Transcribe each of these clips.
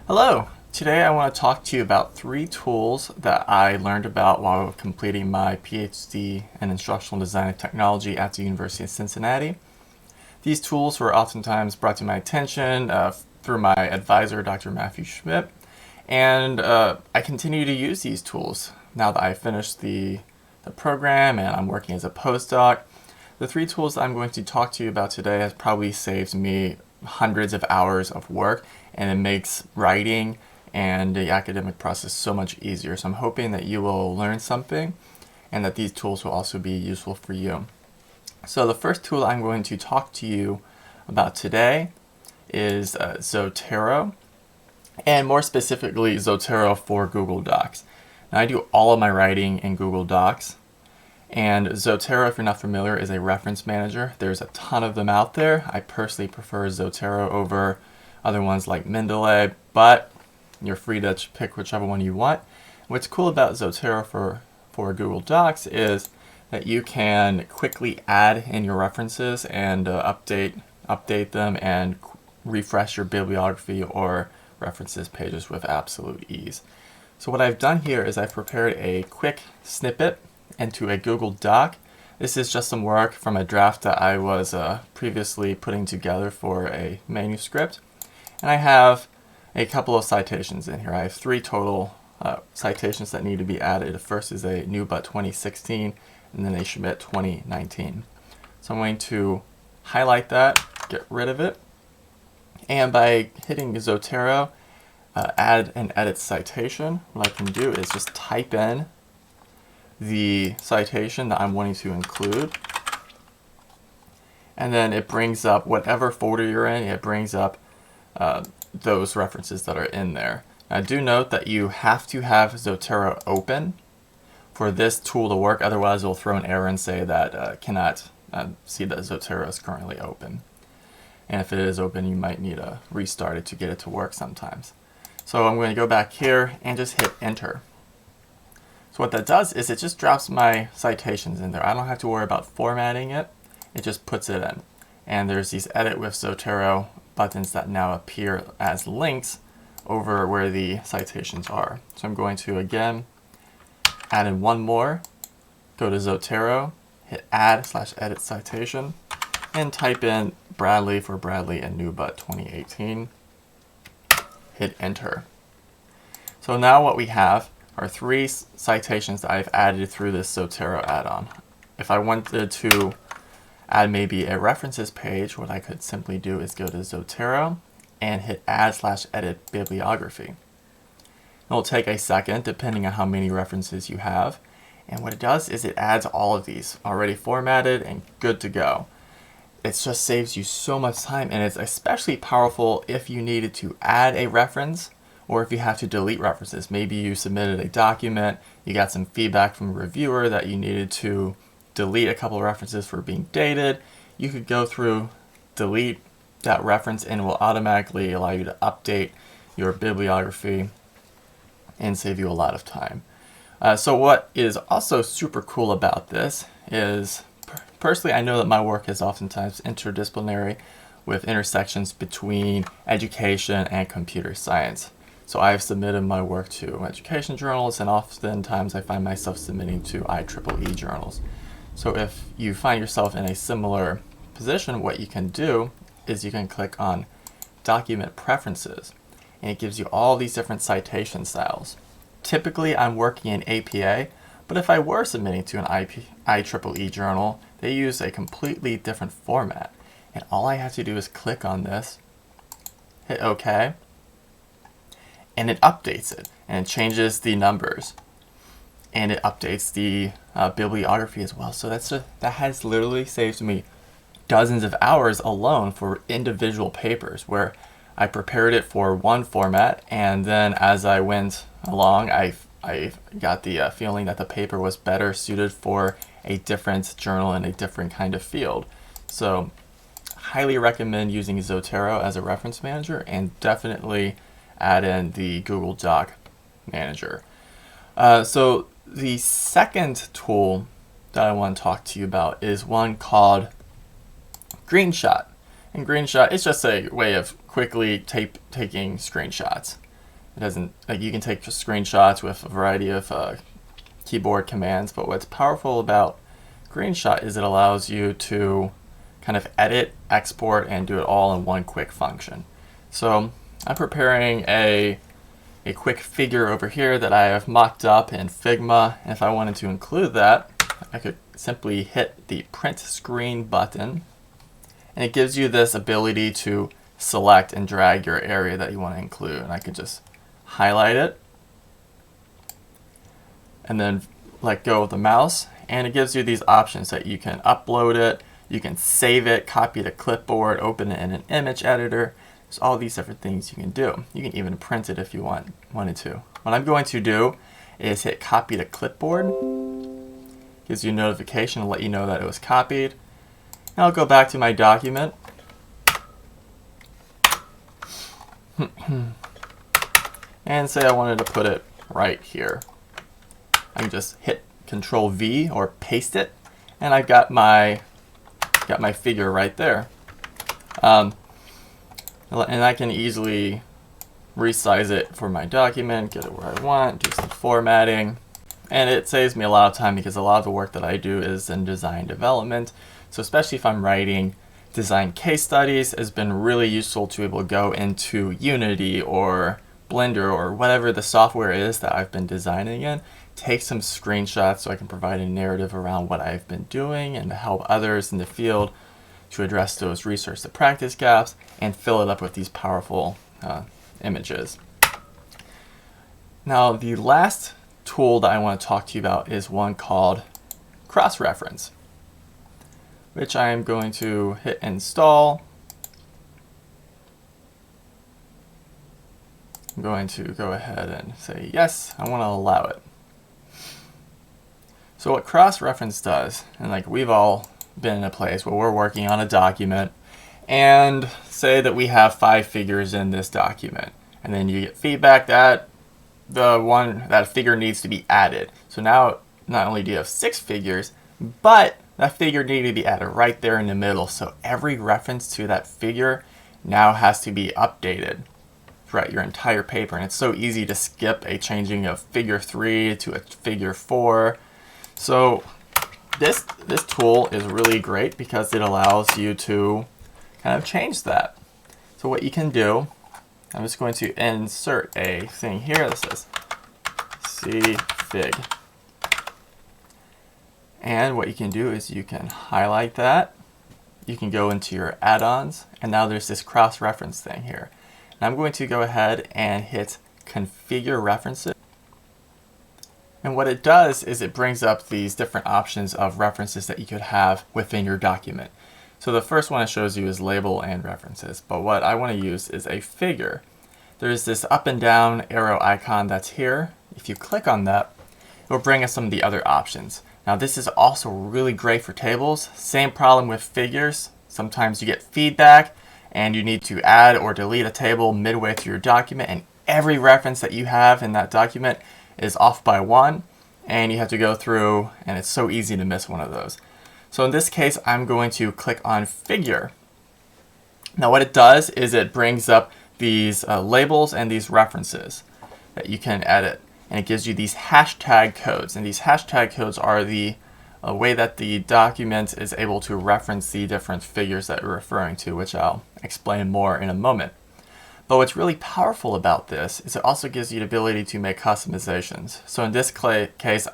Hello! Today I want to talk to you about 3 tools that I learned about while completing my PhD in Instructional Design and Technology at the University of Cincinnati. These tools were oftentimes brought to my attention through my advisor, Dr. Matthew Schmidt, and I continue to use these tools now that I finished the program and I'm working as a postdoc. The 3 tools that I'm going to talk to you about today has probably saved me hundreds of hours of work, and it makes writing and the academic process so much easier. So I'm hoping that you will learn something and that these tools will also be useful for you. So the first tool I'm going to talk to you about today is Zotero, and more specifically Zotero for Google Docs. Now, I do all of my writing in Google Docs, and Zotero, if you're not familiar, is a reference manager. There's a ton of them out there. I personally prefer Zotero over other ones like Mendeley, but you're free to pick whichever one you want. What's cool about Zotero for Google Docs is that you can quickly add in your references and update them and refresh your bibliography or references pages with absolute ease. So what I've done here is I've prepared a quick snippet into a Google Doc. This is just some work from a draft that I was previously putting together for a manuscript. And I have a couple of citations in here. I have 3 total citations that need to be added. The first is a Newbutt 2016 and then a Schmidt 2019. So I'm going to highlight that, get rid of it, and by hitting Zotero, add and edit citation, what I can do is just type in the citation that I'm wanting to include, and then it brings up whatever folder you're in. It brings up those references that are in there. Now, do note that you have to have Zotero open for this tool to work, otherwise it'll throw an error and say that cannot see that Zotero is currently open. And if it is open, you might need to restart it to get it to work sometimes. So I'm going to go back here and just hit enter. So what that does is it just drops my citations in there. I don't have to worry about formatting it. It just puts it in. And there's these edit with Zotero buttons that now appear as links over where the citations are. So I'm going to again add in one more, go to Zotero, hit add/edit citation, and type in Bradley for Bradley and Newbutt 2018. Hit enter. So now what we have are 3 citations that I've added through this Zotero add-on. If I wanted to add maybe a references page, what I could simply do is go to Zotero and hit add/edit bibliography. It'll take a second depending on how many references you have, and what it does is it adds all of these already formatted and good to go. It just saves you so much time, and it's especially powerful if you needed to add a reference or if you have to delete references. Maybe you submitted a document, you got some feedback from a reviewer that you needed to delete a couple of references for being dated. You could go through, delete that reference, and it will automatically allow you to update your bibliography and save you a lot of time. So what is also super cool about this is, personally, I know that my work is oftentimes interdisciplinary with intersections between education and computer science. So I've submitted my work to education journals, and oftentimes I find myself submitting to IEEE journals. So if you find yourself in a similar position, what you can do is you can click on Document Preferences, and it gives you all these different citation styles. Typically, I'm working in APA, but if I were submitting to an IEEE journal, they use a completely different format. And all I have to do is click on this, hit OK, and it updates it, and it changes the numbers, and it updates the bibliography as well. So that has literally saved me dozens of hours alone for individual papers, where I prepared it for one format, and then as I went along, I got the feeling that the paper was better suited for a different journal and a different kind of field. So highly recommend using Zotero as a reference manager, and definitely add in the Google Doc manager. So the second tool that I want to talk to you about is one called Greenshot. And Greenshot is just a way of quickly taking screenshots. It doesn't, like, you can take screenshots with a variety of keyboard commands, but what's powerful about Greenshot is it allows you to kind of edit, export, and do it all in one quick function. So I'm preparing a quick figure over here that I have mocked up in Figma, and if I wanted to include that, I could simply hit the print screen button, and it gives you this ability to select and drag your area that you want to include. And I could just highlight it and then let go of the mouse, and it gives you these options that you can upload it, you can save it, copy to clipboard, open it in an image editor. There's all these different things you can do. You can even print it if you wanted to. What I'm going to do is hit copy to clipboard. Gives you a notification to let you know that it was copied. And I'll go back to my document. And say I wanted to put it right here. I can just hit Control V or paste it, and I've got my figure right there. And I can easily resize it for my document, get it where I want, do some formatting, and it saves me a lot of time because a lot of the work that I do is in design development. So especially if I'm writing design case studies, it's been really useful to be able to go into Unity or Blender or whatever the software is that I've been designing in, take some screenshots so I can provide a narrative around what I've been doing and to help others in the field to address those research to practice gaps and fill it up with these powerful images. Now, the last tool that I want to talk to you about is one called Crossreference, which I am going to hit install. I'm going to go ahead and say yes, I want to allow it. So what Crossreference does, and like we've all been in a place where we're working on a document and say that we have 5 figures in this document, and then you get feedback that that figure needs to be added. So now not only do you have 6 figures, but that figure needs to be added right there in the middle. So every reference to that figure now has to be updated throughout your entire paper, and it's so easy to skip a changing of figure 3 to a figure 4. So this tool is really great because it allows you to kind of change that. So what you can do, I'm just going to insert a thing here that says cfig. And what you can do is you can highlight that. You can go into your add-ons, and now there's this cross-reference thing here. And I'm going to go ahead and hit configure references. And what it does is it brings up these different options of references that you could have within your document. So the first one it shows you is label and references, but what I want to use is a figure. There's this up and down arrow icon that's here. If you click on that, it will bring us some of the other options. Now this is also really great for tables. Same problem with figures. Sometimes you get feedback and you need to add or delete a table midway through your document, and every reference that you have in that document is off by 1, and you have to go through, and it's so easy to miss one of those. So in this case, I'm going to click on figure. Now what it does is it brings up these labels and these references that you can edit, and it gives you these hashtag codes, and these hashtag codes are the way that the document is able to reference the different figures that you're referring to, which I'll explain more in a moment. But what's really powerful about this is it also gives you the ability to make customizations. So in this case,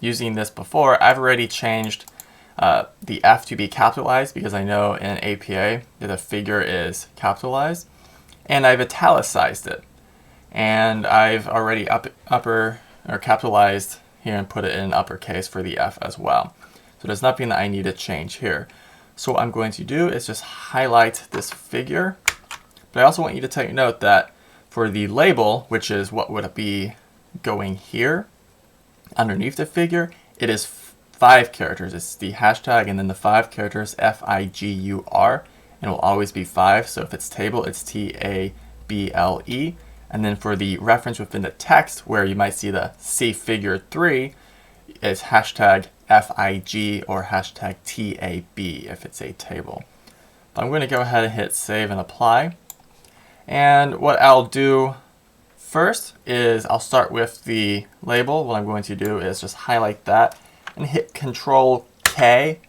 using this before, I've already changed the F to be capitalized because I know in APA that the figure is capitalized, and I've italicized it. And I've already upper or capitalized here and put it in uppercase for the F as well. So there's nothing that I need to change here. So what I'm going to do is just highlight this figure. But I also want you to take note that for the label, which is what would it be going here underneath the figure, it is 5 characters. It's the hashtag and then the 5 characters FIGUR, and it will always be 5. So if it's table, it's TABLE. And then for the reference within the text, where you might see the C figure 3, is hashtag FIG or hashtag TAB if it's a table. But I'm going to go ahead and hit save and apply. And what I'll do first is I'll start with the label. What I'm going to do is just highlight that and hit Control K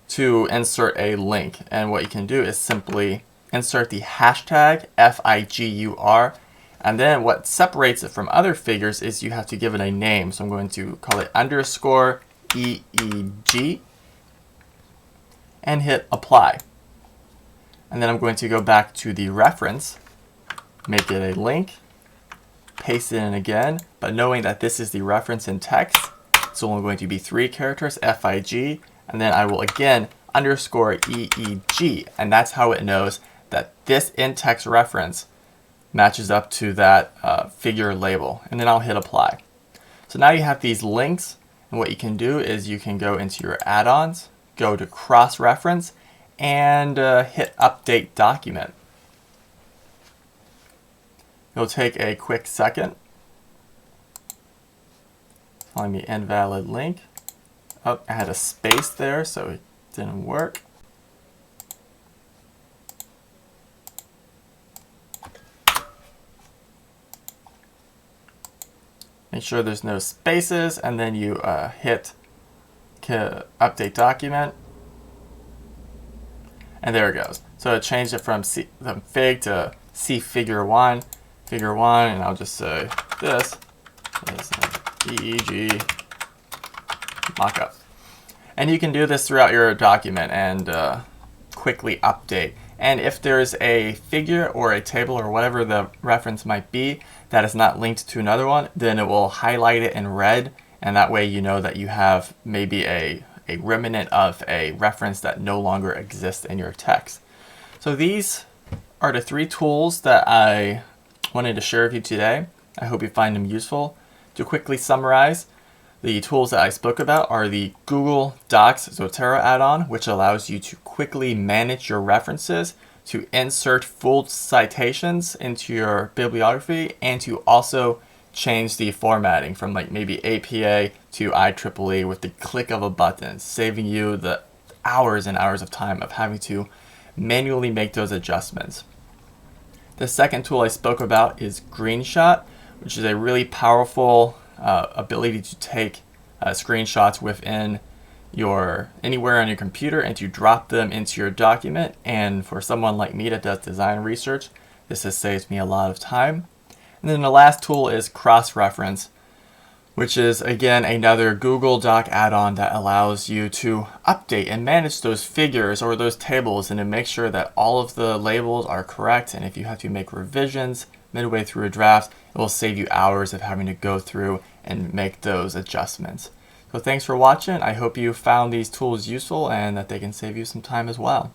to insert a link. And what you can do is simply insert the hashtag FIGUR. And then what separates it from other figures is you have to give it a name. So I'm going to call it underscore EEG and hit apply. And then I'm going to go back to the reference, make it a link, paste it in again, but knowing that this is the reference in text, it's only going to be 3 characters, FIG, and then I will again underscore EEG, and that's how it knows that this in-text reference matches up to that figure label, and then I'll hit apply. So now you have these links, and what you can do is you can go into your add-ons, go to Crossreference, and hit Update Document. It'll take a quick second. Telling me invalid link. Oh, I had a space there, so it didn't work. Make sure there's no spaces, and then you hit Update Document. And there it goes. So it changed it from Fig to C Figure 1, and I'll just say this is an EEG mockup. And you can do this throughout your document and quickly update. And if there's a figure or a table or whatever the reference might be that is not linked to another one, then it will highlight it in red, and that way you know that you have maybe a remnant of a reference that no longer exists in your text. So these are the 3 tools that I wanted to share with you today. I hope you find them useful. To quickly summarize, the tools that I spoke about are the Google Docs Zotero add-on, which allows you to quickly manage your references, to insert full citations into your bibliography, and to also change the formatting from like maybe APA to IEEE with the click of a button, saving you the hours and hours of time of having to manually make those adjustments. The second tool I spoke about is Greenshot, which is a really powerful ability to take screenshots within anywhere on your computer and to drop them into your document. And for someone like me that does design research, this has saved me a lot of time. And then the last tool is Crossreference, which is again another Google Doc add-on that allows you to update and manage those figures or those tables and to make sure that all of the labels are correct. And if you have to make revisions midway through a draft, it will save you hours of having to go through and make those adjustments. So thanks for watching. I hope you found these tools useful and that they can save you some time as well.